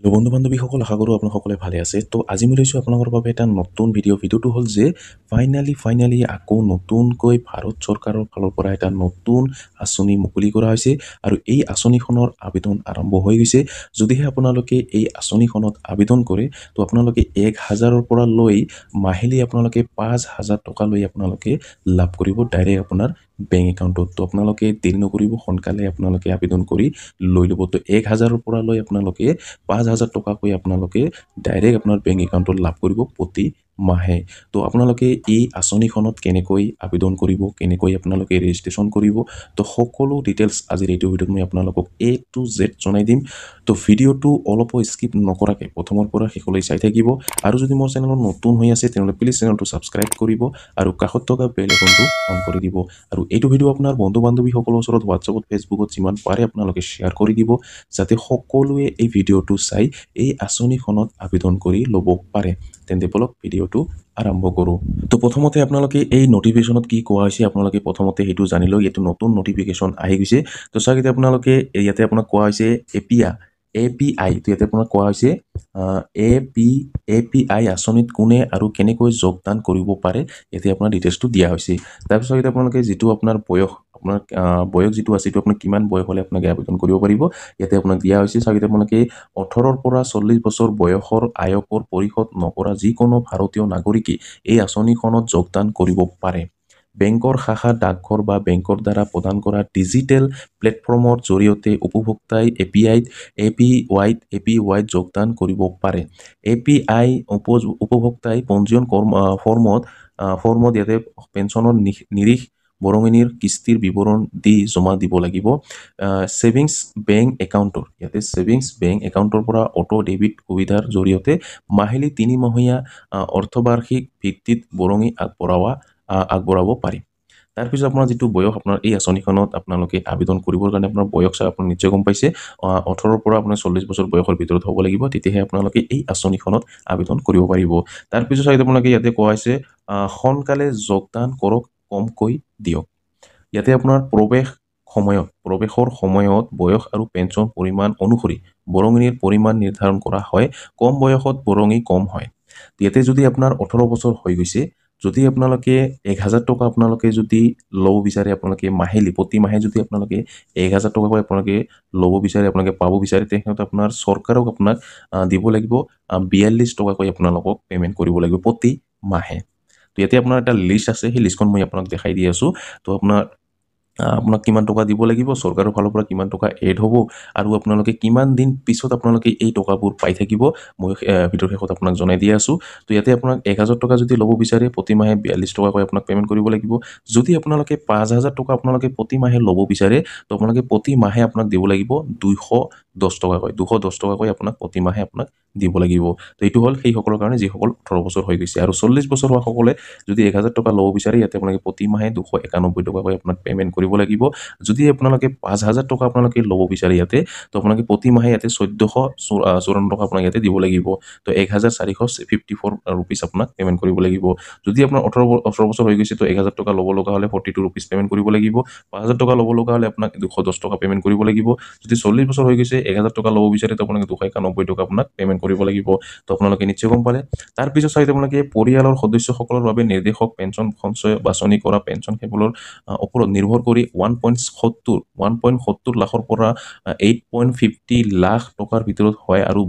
তো বন্ধু বান্ধৱীসকল আশা কৰোঁ আপোনালোকে ভালে আছে। তো আজি মই লৈছোঁ আপোনালোকৰ বাবে এটা নতুন ভিডিঅ'টো হ'ল যে ফাইনালি আকৌ নতুনকৈ ভাৰত চৰকাৰৰ ফালৰ পৰা এটা নতুন আঁচনি মুকলি কৰা হৈছে আৰু এই আঁচনিখনৰ আবেদন আৰম্ভ হৈ গৈছে। যদিহে আপোনালোকে এই আঁচনিখনত আবেদন কৰে তো আপোনালোকে 1,000ৰ পৰা লৈ মাহিলী আপোনালোকে 5,000 টকালৈ আপোনালোকে লাভ কৰিব ডাইৰেক্ট আপোনাৰ বেংক একাউণ্টত। তো আপোনালোকে দেৰি নকৰিব, সোনকালে আপোনালোকে আবেদন কৰি লৈ ল'ব। তো 1,000ৰ পৰা লৈ আপোনালোকে 5,000 টকাকৈ আপোনালোকে ডাইৰেক্ট আপোনাৰ বেংক একাউণ্টত লাভ কৰিব প্ৰতি মাহে। তো আপোনালোকে এই আঁচনিখনত কেনেকৈ আবেদন কৰিব, কেনেকৈ আপোনালোকে ৰেজিষ্ট্ৰেশ্যন কৰিব, তো সকলো ডিটেইলছ আজিৰ এইটো ভিডিঅ'ত মই আপোনালোকক A to Z জনাই দিম। তো ভিডিঅ'টো অলপো স্কিপ নকৰাকৈ প্ৰথমৰ পৰা শেষলৈ চাই থাকিব। আৰু যদি মোৰ চেনেলত নতুন হৈ আছে তেনেহ'লে প্লিজ চেনেলটো ছাবস্ক্ৰাইব কৰিব আৰু কাষত থকা বেল আইকনটো অন কৰি দিব। আৰু এইটো ভিডিঅ' আপোনাৰ বন্ধু বান্ধৱীসকলৰ ওচৰত হোৱাটছআপত ফেচবুকত যিমান পাৰে আপোনালোকে শ্বেয়াৰ কৰি দিব, যাতে সকলোৱে এই ভিডিঅ'টো চাই এই আঁচনিখনত আবেদন কৰি ল'ব পাৰে। তেন্তে বলক ভিডিঅ'টো আৰম্ভ কৰোঁ। তো প্ৰথমতে আপোনালোকে এই নটিফিকেশ্যনত কি কোৱা হৈছে আপোনালোকে প্ৰথমতে সেইটো জানি লওক। এইটো নতুন নটিফিকেশ্যন আহি গৈছে। তো চাওক এতিয়া আপোনালোকে ইয়াতে আপোনাক কোৱা হৈছে API। তো ইয়াতে আপোনাক কোৱা হৈছে API আঁচনিত কোনে আৰু কেনেকৈ যোগদান কৰিব পাৰে, ইয়াতে আপোনাৰ ডিটেইলছটো দিয়া হৈছে। তাৰপিছত এতিয়া আপোনালোকে যিটো আপোনাৰ বয়স, আপোনাৰ বয়স যিটো আছে সেইটো আপোনাক কিমান বয়স হ'লে আপোনালোকে আবেদন কৰিব পাৰিব ইয়াতে আপোনাক দিয়া হৈছে। চাওক এতিয়া আপোনালোকে 18ৰ পৰা 40 বছৰ বয়সৰ আয়কৰ পৰিশোধ নকৰা যিকোনো ভাৰতীয় নাগৰিকে এই আঁচনিখনত যোগদান কৰিব পাৰে। বেংকৰ শাখা, ডাকঘৰ বা বেংকৰ দ্বাৰা প্ৰদান কৰা ডিজিটেল প্লেটফৰ্মৰ জৰিয়তে উপভোক্তাই APYত যোগদান কৰিব পাৰে। API উপভোক্তাই পঞ্জীয়ন ফৰ্মত ইয়াতে পেঞ্চনৰ নিৰিখ বৰঙণিৰ কিস্তিৰ বিৱৰণ দি জমা দিব লাগিব। ছেভিংছ বেংক একাউণ্টৰ পৰা অটো ডেবিট সুবিধাৰ জৰিয়তে মাহিলী 3-মাহীয়া অৰ্থবাৰ্ষিক ভিত্তিত বৰঙি আগবঢ়াব পাৰি। তাৰপিছত আপোনাৰ যিটো বয়স, আপোনাৰ এই আঁচনিখনত আপোনালোকে আবেদন কৰিবৰ কাৰণে আপোনাৰ বয়স চাই আপুনি নিশ্চয় গম পাইছে, 18ৰ পৰা আপোনাৰ 40 বছৰ বয়সৰ ভিতৰত হ'ব লাগিব, তেতিয়াহে আপোনালোকে এই আঁচনিখনত আবেদন কৰিব পাৰিব। তাৰপিছত চাই আপোনালোকে ইয়াতে কোৱা হৈছে সোনকালে যোগদান কৰক, কমকৈ দিয়ক। ইয়াতে আপোনাৰ প্ৰৱেশৰ সময়ত বয়স আৰু পেঞ্চন পৰিমাণ অনুসৰি বৰঙনিৰ পৰিমাণ নিৰ্ধাৰণ কৰা হয়। কম বয়সত বৰঙি কম হয়। ইয়াতে যদি আপোনাৰ 18 বছৰ হৈ গৈছে, যদি আপোনালোকে 1,000 টকা আপোনালোকে যদি ল'ব বিচাৰে, আপোনালোকে প্ৰতি মাহে যদি আপোনালোকে 1,000 টকাকৈ আপোনালোকে ল'ব বিচাৰে, আপোনালোকে পাব বিচাৰে, তেখেতে আপোনাৰ চৰকাৰক আপোনাক দিব লাগিব 42 টকাকৈ আপোনালোকক পে'মেণ্ট কৰিব লাগিব প্ৰতি মাহে। তো ইয়াতে আপোনাৰ এটা লিষ্ট আছে, সেই লিষ্টখন মই আপোনাক দেখাই দি আছোঁ। তো আপোনাক কিমান টকা দিব লাগিব, চৰকাৰৰ ফালৰ পৰা কিমান টকা এড হ'ব আৰু আপোনালোকে কিমান দিন পিছত আপোনালোকে এই টকাবোৰ পাই থাকিব, মই ভিডিঅ'ৰ শেষত আপোনাক জনাই দি আছোঁ। তো ইয়াতে আপোনাক 1,000 টকা যদি ল'ব বিচাৰে প্ৰতি মাহে 42 টকাকৈ আপোনাক পে'মেণ্ট কৰিব লাগিব। যদি আপোনালোকে 5,000 টকা আপোনালোকে প্ৰতি মাহে ল'ব বিচাৰে, তো আপোনালোকে প্ৰতি মাহে আপোনাক দিব লাগিব 210 টকাকৈ আপোনাক প্ৰতি মাহে আপোনাক দিব লাগিব। তো এইটো হ'ল সেইসকলৰ কাৰণে যিসকল 18 বছৰ হৈ গৈছে। আৰু 40 বছৰ হোৱা সকলে যদি 1,000 টকা ল'ব বিচাৰে, ইয়াতে আপোনালোকে প্ৰতি মাহে 291 টকাকৈ আপোনাক পে'মেণ্ট কৰিব লাগিব। যদি আপোনালোকে 5,000 টকা আপোনালোকে ল'ব বিচাৰে ইয়াতে, তো আপোনালোকে প্ৰতি মাহে ইয়াতে 1,454 টকা আপোনাক ইয়াতে দিব লাগিব। তো 1,454 ৰুপিজ আপোনাক পে'মেণ্ট কৰিব লাগিব। যদি আপোনাৰ 18 বছৰ হৈ গৈছে, তো 1,000 টকা ল'ব লগা হ'লে 42 ৰুপিজ পে'মেণ্ট কৰিব লাগিব। 5,000 টকা ল'ব লগা হ'লে আপোনাক 210 টকা পে'মেণ্ট কৰিব লাগিব। যদি 40 বছৰ হৈ গৈছে, 1,000 টকা ল'ব বিচাৰে, তো আপোনালোকে 291 টকা আপোনাক পে'মেণ্ট কৰিব লাগিব। তো আপোনালোকে নিশ্চয় গম পালে। তাৰপিছত চাই আপোনালোকে পৰিয়ালৰ সদস্যসকলৰ বাবে নিৰ্দেশক পেঞ্চন সঞ্চয় বাছনি কৰা পেঞ্চন কেৱলৰ ওপৰত নিৰ্ভৰ কৰি 1.70 লাখৰ পৰা 8.50 লাখ টকাৰ ভিতৰত হয় আৰু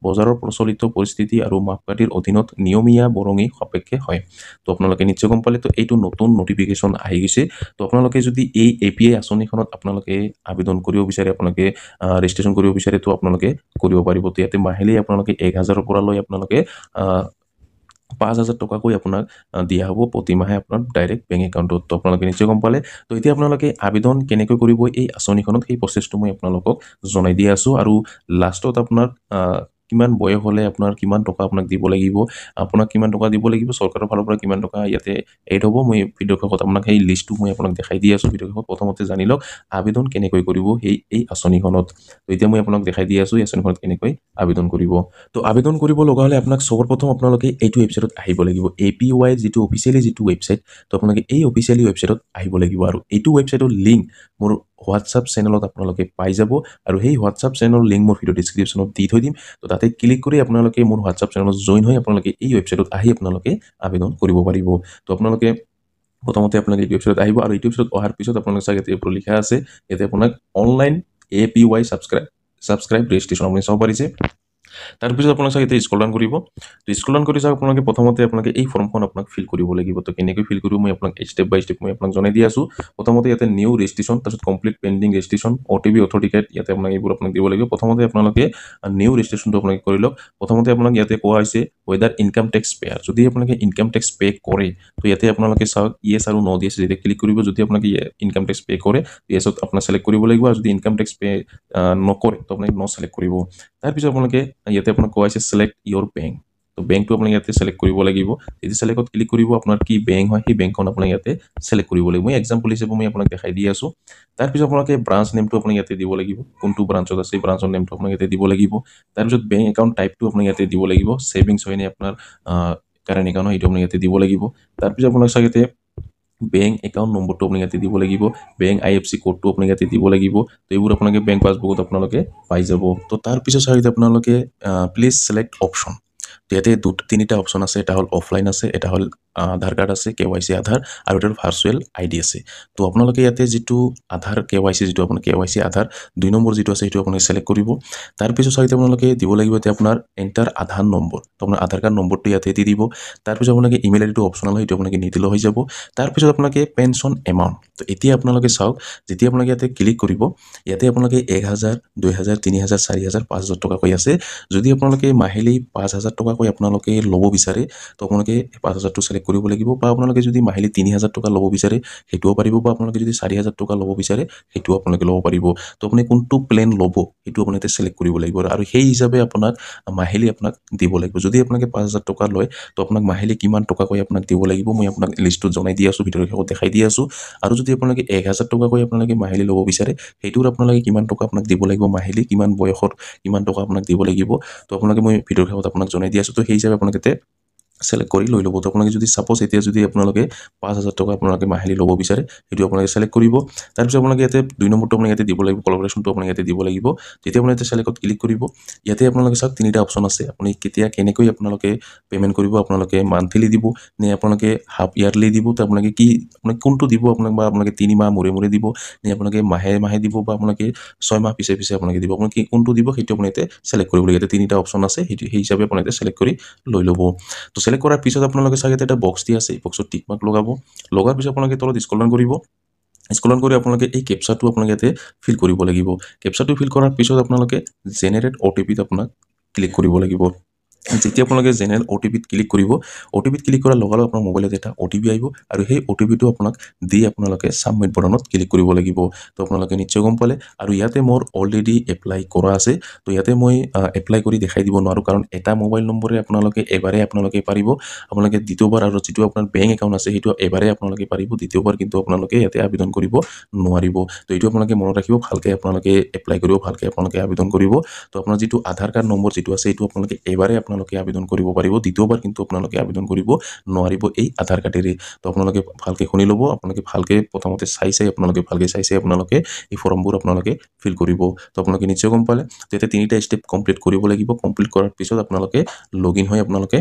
বজাৰৰ প্ৰচলিত পৰিস্থিতি আৰু মাপকাঠিৰ অধীনত নিয়মীয়া বৰঙি সাপেক্ষে হয়। তো আপোনালোকে নিশ্চয় গম পালে। তো এইটো নতুন নটিফিকেশ্যন আহি গৈছে। তো আপোনালোকে যদি এই API আঁচনিখনত আপোনালোকে আবেদন কৰিব বিচাৰে, আপোনালোকে ৰেজিষ্ট্ৰেশ্যন কৰিব বিচাৰে, তো আপোনালোকে কৰিব পাৰিব। তো ইয়াতে মাহিলী আপোনালোকে 1,000ৰ পৰা লৈ আপোনালোকে 5,000 টকাকৈ আপোনাক দিয়া হ'ব প্ৰতি মাহে আপোনাৰ ডাইৰেক্ট বেংক একাউণ্টত। তো আপোনালোকে নিশ্চয় গম পালে। তো এতিয়া আপোনালোকে আবেদন কেনেকৈ কৰিব এই আঁচনিখনত, সেই প্ৰচেছটো মই আপোনালোকক জনাই দি আছোঁ। আৰু লাষ্টত আপোনাক কিমান বয়স হ'লে আপোনাৰ কিমান টকা আপোনাক দিব লাগিব, আপোনাক কিমান টকা দিব লাগিব, চৰকাৰৰ ফালৰ পৰা কিমান টকা ইয়াতে এড হ'ব, মই ভিডিঅ' শেষত আপোনাক সেই লিষ্টটো মই আপোনাক দেখাই দি আছোঁ। ভিডিঅ' শেষত প্ৰথমতে জানি লওক আবেদন কেনেকৈ কৰিব এই আঁচনিখনত। তো এতিয়া মই আপোনাক দেখাই দি আছোঁ এই আঁচনিখনত কেনেকৈ আবেদন কৰিব। তো আবেদন কৰিব লগা হ'লে আপোনাক সৰ্বপ্ৰথম আপোনালোকে এইটো ৱেবছাইটত আহিব লাগিব, APY যিটো অফিচিয়েলি যিটো ৱেবছাইট। তো আপোনালোকে এই অফিচিয়েলি ৱেবছাইটত আহিব লাগিব। আৰু এইটো ৱেবছাইটৰ লিংক মোৰ হোৱাটছআপ চেনেলত আপোনালোকে পাই যাব আৰু সেই হোৱাটছআপ চেনেলৰ লিংক মোৰ ভিডিঅ' ডিছক্ৰিপশ্যনত দি থৈ দিম তো তাতে ক্লিক কৰি আপোনালোকে মোৰ হোৱাটছআপ চেনেলত জইন হৈ আপোনালোকে এই ৱেবছাইটত আহি আপোনালোকে আবেদন কৰিব পাৰিব তো আপোনালোকে প্ৰথমতে আপোনালোকে এইটো ৱেবছাইটত আহিব আৰু এইটো ৱেবছাইটত অহাৰ পিছত আপোনালোকে চাগে ইয়াতে ওপৰত লিখা আছে ইয়াতে আপোনাক অনলাইন APY ছাবস্ক্ৰাইব ৰেজিষ্ট্ৰেশ্যন আপুনি চাব পাৰিছে তাৰপিছত আপোনালোকে চাগে এতিয়া স্ক্ৰল ডাউন কৰিব তো স্ক্ৰল ডাউন কৰি চাওক আপোনালোকে প্ৰথমতে আপোনালোকে এই ফৰ্মখন আপোনাক ফিল কৰিব লাগিব তো কেনেকৈ ফিল কৰিব মই আপোনাক ষ্টেপ বাই ষ্টেপ মই আপোনাক জনাই দি আছোঁ প্ৰথমতে ইয়াতে নিউ ৰেজিষ্ট্ৰেশ্যন তাৰপিছত কমপ্লিট পেণ্ডিং ৰেজিষ্ট্ৰেশ্যন OTP অথৰিকেট ইয়াতে আপোনাক এইবোৰ আপোনাক দিব লাগিব প্ৰথমতে আপোনালোকে নিউ ৰেজিষ্ট্ৰেশ্যনটো আপোনালোকে কৰি লওক প্ৰথমতে আপোনাক ইয়াতে কোৱা হৈছে ৱেডাৰ ইনকাম টেক্স পেয়াৰ যদি আপোনালোকে ইনকাম টেক্স পে কৰে তো ইয়াতে আপোনালোকে চাওক ইয়েছ আৰু ন' দি আছে যেতিয়া ক্লিক কৰিব যদি আপোনালোকে ইনকাম টেক্স পে কৰে ইয়েছত আপোনাক চিলেক্ট কৰিব লাগিব আৰু যদি ইনকাম টেক্স পে নকৰে তো আপোনালোকে ন' চিলেক্ট কৰিব তাৰপিছত আপোনালোকে ইয়াতে আপোনাক কোৱা হৈছে চিলেক্ট ইয়ৰ বেংক তো বেংকটো আপোনালোকে ইয়াতে চিলেক্ট কৰিব লাগিব যদি চিলেক্টত ক্লিক কৰিব আপোনাৰ কি বেংক হয় সেই বেংকখন আপোনালোকে ইয়াতে চিলেক্ট কৰিব লাগিব মই এক্সাম্পল হিচাপে মই আপোনাক দেখাই দি আছোঁ তাৰপিছত আপোনালোকে ব্ৰাঞ্চ নেমটো আপোনাক ইয়াতে দিব লাগিব কোনটো ব্ৰাঞ্চত আছে এই ব্ৰাঞ্চৰ নেমটো আপোনাক ইয়াতে দিব লাগিব তাৰপিছত বেংক একাউণ্ট টাইপটো আপোনাক ইয়াতে দিব লাগিব ছেভিংছ হয় নে আপোনাৰ কাৰেণ্ট একাউণ্ট হয় এইটো আপোনাক ইয়াতে দিব লাগিব তাৰপিছত আপোনাক চাগে ইয়াতে বেংক একাউণ্ট নম্বৰটো আপোনাক ইয়াতে দিব লাগিব বেংক IFC কোডটো আপোনাক ইয়াতে দিব লাগিব তো এইবোৰ আপোনালোকে বেংক পাছবুকত আপোনালোকে পাই যাব তো তাৰপিছত চাগে আপোনালোকে প্লিজ চিলেক্ট অপশ্যন তো ইয়াতে তিনিটা অপশ্যন আছে এটা হ'ল অফলাইন আছে এটা হ'ল আধাৰ কাৰ্ড আছে KYC আধাৰ আৰু এটা ভাৰ্চুৱেল ID আছে তো আপোনালোকে ইয়াতে যিটো আধাৰ KYC যিটো আপোনাৰ KYC আধাৰ 2 নম্বৰ যিটো আছে সেইটো আপোনালোকে চিলেক্ট কৰিব তাৰপিছত চাগে আপোনালোকে দিব লাগিব এতিয়া আপোনাৰ এণ্টাৰ আধাৰ নম্বৰ তো আপোনাৰ আধাৰ কাৰ্ড নম্বৰটো ইয়াতে দি দিব তাৰপিছত আপোনালোকে ইমেইল আইডিটো অপশ্যনেল হয় সেইটো আপোনালোকে নিদিলেও হৈ যাব তাৰপিছত আপোনালোকে পেঞ্চন এমাউণ্ট তো এতিয়া আপোনালোকে চাওক যেতিয়া আপোনালোকে ইয়াতে ক্লিক কৰিব ইয়াতে আপোনালোকে 1000 2000 3000 4000 5000 টকাকৈ আছে যদি আপোনালোকে মাহিলী 5000 টকাকৈ আপোনালোকে ল'ব বিচাৰে তো আপোনালোকে 5000টো চিলেক্ট কৰিব লাগিব বা আপোনালোকে যদি মাহিলী 3000 টকা ল'ব বিচাৰে সেইটোও পাৰিব বা আপোনালোকে যদি 4000 টকা ল'ব বিচাৰে সেইটোও আপোনালোকে ল'ব পাৰিব তো আপুনি কোনটো প্লেন ল'ব সেইটো আপুনি ইয়াতে চিলেক্ট কৰিব লাগিব আৰু সেই হিচাপে আপোনাক মাহিলী আপোনাক দিব লাগিব যদি আপোনালোকে 5000 টকা লয় তো আপোনাক মাহিলী কিমান টকাকৈ আপোনাক দিব লাগিব মই আপোনাক লিষ্টত জনাই দি আছোঁ ভিডিঅ'ৰ শেষত দেখাই দি আছোঁ আৰু যদি আপোনালোকে 1000 টকাকৈ আপোনালোকে মাহিলী ল'ব বিচাৰে সেইটোৰ আপোনালোকে কিমান টকা আপোনাক দিব লাগিব মাহিলী কিমান বয়সত কিমান টকা আপোনাক দিব লাগিব তো আপোনালোকে মই ভিডিঅ'ৰ শেষত আপোনাক জনাই দি আছোঁ তো সেই হিচাপে আপোনালোকে চিলেক্ট কৰি লৈ ল'ব তো আপোনালোকে যদি চাপ'জ এতিয়া যদি আপোনালোকে 5000 টকা আপোনালোকে মাহিলী ল'ব বিচাৰে সেইটো আপোনালোকে চিলেক্ট কৰিব তাৰপিছত আপোনালোকে ইয়াতে 2 নম্বৰটো আপোনালোকে ইয়াতে দিব লাগিব কলাবৰেশ্যনটো আপোনালোকে ইয়াতে দিব লাগিব যেতিয়া আপোনালোকে চিলেক্টত ক্লিক কৰিব ইয়াতে আপোনালোকে চাওক তিনিটা অপশ্যন আছে আপুনি কেতিয়া কেনেকৈ আপোনালোকে পে'মেণ্ট কৰিব আপোনালোকে মান্থলি দিব নে আপোনালোকে হাফ ইয়াৰলি দিব তো আপোনালোকে কি আপোনাক কোনটো দিব আপোনাক বা আপোনালোকে 3 মাহ মূৰে মূৰে দিব নে আপোনালোকে মাহে মাহে দিব বা আপোনালোকে 6 মাহ পিছে পিছে আপোনালোকে দিব আপোনালোকে কোনটো দিব সেইটো আপুনি ইয়াতে চিলেক্ট কৰিব লাগিব ইয়াতে তিনিটা অপশ্যন আছে সেইটো সেই হিচাপে আপুনি ইয়াতে চিলেক্ট কৰি লৈ ল'ব তো চিলেক্ট কৰাৰ পিছত আপোনালোকে চাগে এটা বক্স দি আছে এই বক্সত টিক মাৰ্ক লগাব লগাৰ পিছত আপোনালোকে তলত স্ক্ৰল ডাউন কৰিব স্ক্ৰল ডাউন কৰি আপোনালোকে এই কেপচাটো আপোনালোকে ইয়াতে ফিল কৰিব লাগিব কেপচাটো ফিল কৰাৰ পিছত আপোনালোকে জেনেৰেট OTPত আপোনাক ক্লিক কৰিব লাগিব যেতিয়া আপোনালোকে জেনেৰেল OTPত ক্লিক কৰিব OTPত ক্লিক কৰাৰ লগে লগে আপোনাৰ মোবাইলত এটা OTP আহিব আৰু সেই OTPটো আপোনাক দি আপোনালোকে ছাবমিট বাটনত ক্লিক কৰিব লাগিব তো আপোনালোকে নিশ্চয় গম পালে আৰু ইয়াতে মোৰ অলৰেডি এপ্লাই কৰা আছে তো ইয়াতে মই এপ্লাই কৰি দেখাই দিব নোৱাৰোঁ কাৰণ এটা মোবাইল নম্বৰে আপোনালোকে এবাৰে আপোনালোকে পাৰিব আপোনালোকে দ্বিতীয়বাৰ আৰু যিটো আপোনাৰ বেংক একাউণ্ট আছে সেইটো এবাৰে আপোনালোকে পাৰিব দ্বিতীয়বাৰ কিন্তু আপোনালোকে ইয়াতে আবেদন কৰিব নোৱাৰিব তো এইটো আপোনালোকে মনত ৰাখিব ভালকৈ আপোনালোকে এপ্লাই কৰিব ভালকৈ আপোনালোকে আবেদন কৰিব তো আপোনাৰ যিটো আধাৰ কাৰ্ড নম্বৰ যিটো আছে এইটো আপোনালোকে এবাৰে আপোনালোকে আবেদন কৰিব পাৰিব দ্বিতীয়বাৰ কিন্তু আপোনালোকে আবেদন কৰিব নোৱাৰিব এই আধাৰ কাৰ্ডেৰে তো আপোনালোকে ভালকৈ শুনি ল'ব আপোনালোকে ভালকৈ প্ৰথমতে চাই আপোনালোকে ভালকৈ চাই আপোনালোকে এই ফৰ্মবোৰ আপোনালোকে ফিল কৰিব তো আপোনালোকে নিশ্চয় গম পালে তেতিয়া তিনিটা ষ্টেপ কমপ্লিট কৰিব লাগিব কমপ্লিট কৰাৰ পিছত আপোনালোকে লগইন হৈ আপোনালোকে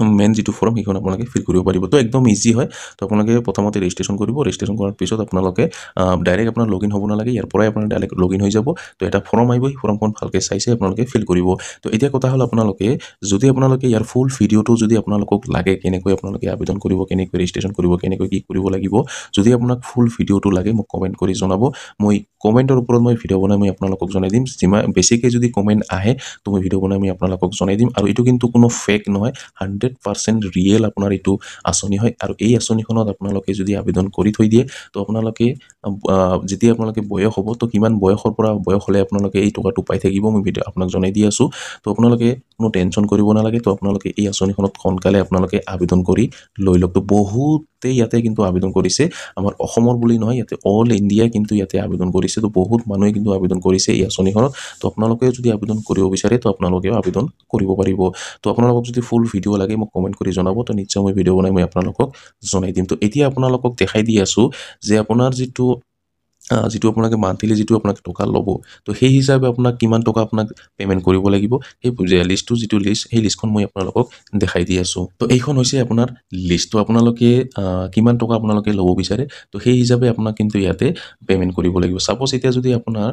মেইন যিটো ফৰ্ম সেইখন আপোনালোকে ফিল কৰিব পাৰিব তো একদম ইজি হয় তো আপোনালোকে প্ৰথমতে ৰেজিষ্ট্ৰেশ্যন কৰিব ৰেজিষ্ট্ৰেশ্যন কৰাৰ পিছত আপোনালোকে ডাইৰেক্ট আপোনাৰ লগইন হ'ব নালাগে ইয়াৰ পৰাই আপোনাৰ ডাইৰেক্ট লগইন হৈ যাব তো এটা ফৰ্ম আহিব সেই ফৰ্মখন ভালকৈ চাই আপোনালোকে ফিল কৰিব তো এতিয়া কথা হ'ল আপোনালোকে যদি আপোনালোকে ইয়াৰ ফুল ভিডিঅ'টো যদি আপোনালোকক লাগে কেনেকৈ আপোনালোকে আবেদন কৰিব কেনেকৈ ৰেজিষ্ট্ৰেশ্যন কৰিব কেনেকৈ কি কৰিব লাগিব যদি আপোনাক ফুল ভিডিঅ'টো লাগে মোক কমেণ্ট কৰি জনাব মই কমেণ্টৰ ওপৰত মই ভিডিঅ' বনাই মই আপোনালোকক জনাই দিম যিমান বেছিকৈ যদি কমেণ্ট আহে তো মই ভিডিঅ' বনাই মই আপোনালোকক জনাই দিম আৰু এইটো কিন্তু কোনো ফেক নহয় 100% ৰিয়েল আপোনাৰ এইটো আঁচনি হয় আৰু এই আঁচনিখনত আপোনালোকে যদি আবেদন কৰি থৈ দিয়ে তো আপোনালোকে যেতিয়া আপোনালোকে বয়স হ'ব তো কিমান বয়সৰ পৰা বয়স হ'লে আপোনালোকে এই টকাটো পাই থাকিব মই ভিডিঅ' আপোনাক জনাই দি আছোঁ তো আপোনালোকে কোনো টেনশ্যন কৰিব নালাগে তো আপোনালোকে এই আঁচনিখনত সোনকালে আপোনালোকে আবেদন কৰি লৈ লওক তো বহুতেই ইয়াতে কিন্তু আবেদন কৰিছে আমাৰ অসমৰ বুলি নহয় ইয়াতে অল ইণ্ডিয়াই কিন্তু ইয়াতে আবেদন কৰিছে তো বহুত মানুহে কিন্তু আবেদন কৰিছে এই আঁচনিখনত তো আপোনালোকে যদি আবেদন কৰিব বিচাৰে তো আপোনালোকেও আবেদন কৰিব পাৰিব তো আপোনালোকক যদি ফুল ভিডিঅ' লাগে মোক কমেণ্ট কৰি জনাব তো নিশ্চয় মই ভিডিঅ' বনাই মই আপোনালোকক জনাই দিম তো এতিয়া আপোনালোকক দেখাই দি আছোঁ যে আপোনাৰ যিটো যিটো আপোনালোকে মান্থলি যিটো আপোনাক টকা ল'ব, তো সেই হিচাপে আপোনাক কিমান টকা আপোনাক পে'মেণ্ট কৰিব লাগিব, সেই লিষ্টটো যিটো লিষ্ট, সেই লিষ্টখন মই আপোনালোকক দেখাই দি আছোঁ। তো এইখন হৈছে আপোনাৰ লিষ্ট। তো আপোনালোকে কিমান টকা আপোনালোকে ল'ব বিচাৰে, তো সেই হিচাপে আপোনাক কিন্তু ইয়াতে পে'মেণ্ট কৰিব লাগিব। ছাপ'জ এতিয়া যদি আপোনাৰ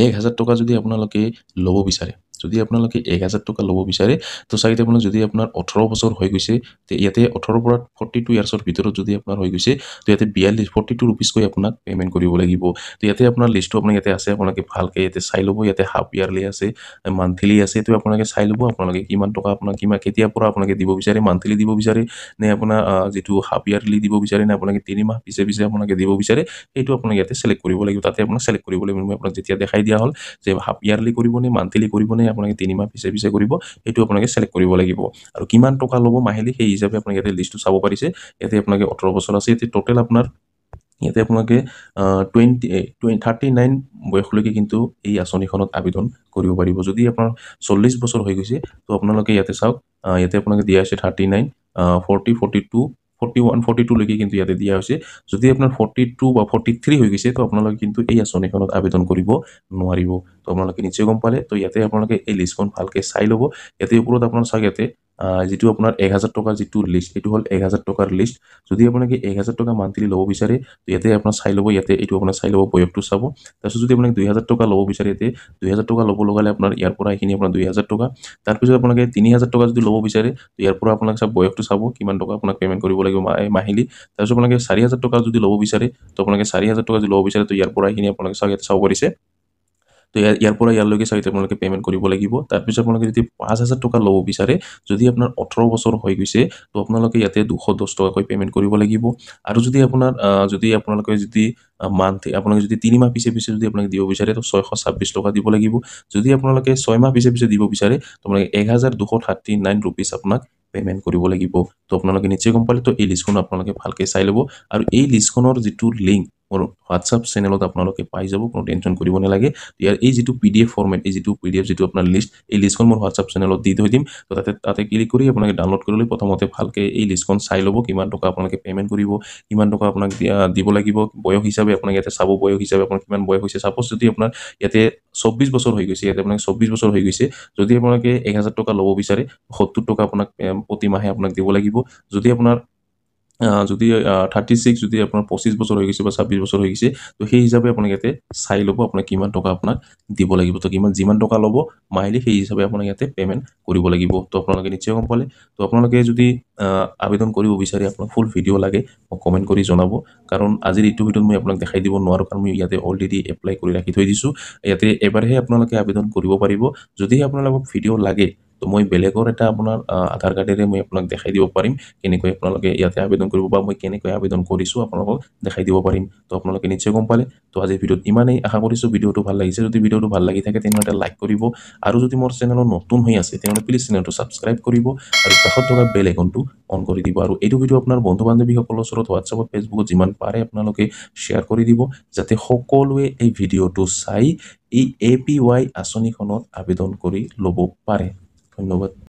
1,000 টকা যদি আপোনালোকে ল'ব বিচাৰে, যদি আপোনালোকে 1,000 টকা ল'ব বিচাৰে, তো চাগে আপোনাৰ যদি আপোনাৰ 18 বছৰ হৈ গৈছে, তো ইয়াতে 18 পৰা 42 ইয়াৰ্ছৰ ভিতৰত যদি আপোনাৰ হৈ গৈছে, তো ইয়াতে 42 ৰুপিজকৈ আপোনাক পে'মেণ্ট কৰিব লাগিব। তো ইয়াতে আপোনাৰ লিষ্টটো আপোনাৰ ইয়াতে আছে, আপোনালোকে ভালকৈ ইয়াতে চাই ল'ব। ইয়াতে হাফ ইয়াৰলি আছে, মান্থলি আছে, তো আপোনালোকে চাই ল'ব আপোনালোকে কিমান টকা আপোনাক কেতিয়াৰ পৰা আপোনালোকে দিব বিচাৰে, মান্থলি দিব বিচাৰে নে আপোনাৰ যিটো হাফ ইয়াৰলি দিব বিচাৰে, নে আপোনালোকে 3 মাহ পিছে পিছে আপোনালোকে দিব বিচাৰে, সেইটো আপোনাক ইয়াতে চিলেক্ট কৰিব লাগিব। তাতে আপোনাক চিলেক্ট কৰিব লাগিব। মই আপোনাক যেতিয়া দেখাই দিয়া হ'ল যে হাফ ইয়াৰলি কৰিব নে মান্থলি কৰিব নে আপোনালোকে 3 মাহ পিছে পিছে কৰিব, সেইটো আপোনালোকে চিলেক্ট কৰিব লাগিব। আৰু কিমান টকা ল'ব মাহিলী, সেই হিচাপে আপোনাক ইয়াতে লিষ্টটো চাব পাৰিছে। ইয়াতে আপোনালোকে 18 বছৰ আছে, ইয়াতে টোটেল আপোনাৰ ইয়াতে আপোনালোকে 39 বয়সলৈকে কিন্তু এই আঁচনিখনত আবেদন কৰিব পাৰিব। যদি আপোনাৰ 40 বছৰ হৈ গৈছে, তো আপোনালোকে ইয়াতে চাওক, ইয়াতে আপোনালোকে দিয়া হৈছে 39, 40, 42, 41, 42 লৈকে কিন্তু ইয়াতে দিয়া হৈছে। যদি আপোনাৰ 42 বা 43 হৈ গৈছে, তো আপোনালোকে কিন্তু এই আঁচনিখনত আবেদন কৰিব নোৱাৰিব। তো আপোনালোকে নিশ্চয় গম পালে। তো ইয়াতে আপোনালোকে এই লিষ্টখন ভালকৈ চাই ল'ব। ইয়াতে ওপৰত আপোনাৰ চাওক, ইয়াতে যিটো আপোনাৰ 1,000 টকাৰ যিটো লিষ্ট, এইটো হ'ল 1,000 টকাৰ লিষ্ট। যদি আপোনালোকে 1,000 টকা মান্থলি ল'ব বিচাৰে, তো ইয়াতে আপোনাৰ চাই ল'ব, ইয়াতে এইটো আপোনাৰ চাই ল'ব, বয়সটো চাব। তাৰপিছত যদি আপোনাক 2,000 টকা ল'ব বিচাৰে, ইয়াতে 2,000 টকা ল'ব লগালে আপোনাৰ ইয়াৰ পৰা এইখিনি আপোনাৰ 2,000 টকা। তাৰপিছত আপোনালোকে 3,000 টকা যদি ল'ব বিচাৰে, তো ইয়াৰ পৰা আপোনাক চাওক, বয়সটো চাব, কিমান টকা আপোনাক পে'মেণ্ট কৰিব লাগিব মাহিলী। তাৰপিছত আপোনালোকে 4,000 টকা যদি ল'ব বিচাৰে, তো আপোনালোকে 4,000 টকা যদি ল'ব বিচাৰে, তো ইয়াৰ পৰা এইখিনি আপোনালোকে চাওক, ইয়াতে চাব পাৰিছে। তো ইয়াৰ পৰা ইয়ালৈকে চাই আপোনালোকে পে'মেণ্ট কৰিব লাগিব। তাৰপিছত আপোনালোকে যদি 5,000 টকা ল'ব বিচাৰে, যদি আপোনাৰ 18 বছৰ হৈ গৈছে, তো আপোনালোকে ইয়াতে 210 টকাকৈ পে'মেণ্ট কৰিব লাগিব। আৰু যদি আপোনাৰ যদি আপোনালোকে যদি আপোনালোকে যদি 3 মাহ পিছে পিছে যদি আপোনালোকে দিব বিচাৰে, তো 626 টকা দিব লাগিব। যদি আপোনালোকে 6 মাহ পিছে পিছে দিব বিচাৰে, তো আপোনালোকে 1,239 ৰুপিজ আপোনাক পে'মেণ্ট কৰিব লাগিব। তো আপোনালোকে নিশ্চয় গম পালে। তো এই লিষ্টখন আপোনালোকে ভালকৈ চাই ল'ব। আৰু এই লিষ্টখনৰ যিটো লিংক মোৰ হোৱাটছআপ চেনেলত আপোনালোকে পাই যাব, কোনো টেনশ্যন কৰিব নালাগে। ইয়াৰ এই যিটো PDF ফৰ্মেট, এই যিটো PDF যিটো আপোনাৰ লিষ্ট, এই লিষ্টখন মোৰ হোৱাটছআপ চেনেলত দি থৈ দিম। তো তাতে ক্লিক কৰি আপোনালোকে ডাউনলোড কৰি লৈ প্ৰথমতে ভালকৈ এই লিষ্টখন চাই ল'ব, কিমান টকা আপোনালোকে পে'মেণ্ট কৰিব, কিমান টকা আপোনাক দিব লাগিব। বয়স হিচাপে আপোনাক ইয়াতে চাব, বয়স হিচাপে আপোনাৰ কিমান বয়স হৈছে। ছাপ'জ যদি আপোনাৰ ইয়াতে 24 বছৰ হৈ গৈছে, ইয়াতে আপোনাক 24 বছৰ হৈ গৈছে, যদি আপোনালোকে 1,000 টকা ল'ব বিচাৰে, 70 টকা আপোনাক প্ৰতি মাহে আপোনাক দিব লাগিব। যদি আপোনাৰ যদি 36, যদি আপোনাৰ 25 বছৰ হৈ গৈছে বা 26 বছৰ হৈ গৈছে, তো সেই হিচাপে আপোনাক ইয়াতে চাই ল'ব আপোনাক কিমান টকা আপোনাক দিব লাগিব। তো যিমান টকা ল'ব মাহিলী, সেই হিচাপে আপোনাক ইয়াতে পে'মেণ্ট কৰিব লাগিব। তো আপোনালোকে নিশ্চয় গম পালে। তো আপোনালোকে যদি আবেদন কৰিব বিচাৰে, আপোনাক ফুল ভিডিঅ' লাগে, মোক কমেণ্ট কৰি জনাব। কাৰণ আজিৰ এইটো ভিডিঅ'ত মই আপোনাক দেখাই দিব নোৱাৰোঁ, কাৰণ মই ইয়াতে অলৰেডি এপ্লাই কৰি ৰাখি থৈ দিছোঁ। ইয়াতে এবাৰহে আপোনালোকে আবেদন কৰিব পাৰিব। যদিহে আপোনালোকক ভিডিঅ' লাগে, তো মই বেলেগৰ এটা আপোনাৰ আধাৰ কাৰ্ডেৰে মই আপোনাক দেখাই দিব পাৰিম, কেনেকৈ আপোনালোকে ইয়াতে আবেদন কৰিব, বা মই কেনেকৈ আবেদন কৰিছোঁ আপোনালোকক দেখাই দিব পাৰিম। তো আপোনালোকে নিশ্চয় গম পালে। তো আজিৰ ভিডিঅ'ত ইমানেই। আশা কৰিছোঁ ভিডিঅ'টো ভাল লাগিছে। যদি ভিডিঅ'টো ভাল লাগি থাকে, তেনেহ'লে লাইক কৰিব। আৰু যদি মোৰ চেনেলত নতুন হৈ আছে, তেনেহ'লে প্লিজ চেনেলটো ছাবস্ক্ৰাইব কৰিব আৰু কাষত থকা বেল আইকনটো অন কৰি দিব। আৰু এইটো ভিডিঅ' আপোনাৰ বন্ধু বান্ধৱীসকলৰ ওচৰত হোৱাটছআপত, ফেচবুকত যিমান পাৰে আপোনালোকে শ্বেয়াৰ কৰি দিব, যাতে সকলোৱে এই ভিডিঅ'টো চাই এই APY আঁচনিখনত আবেদন কৰি ল'ব পাৰে। ধন্যবাদ।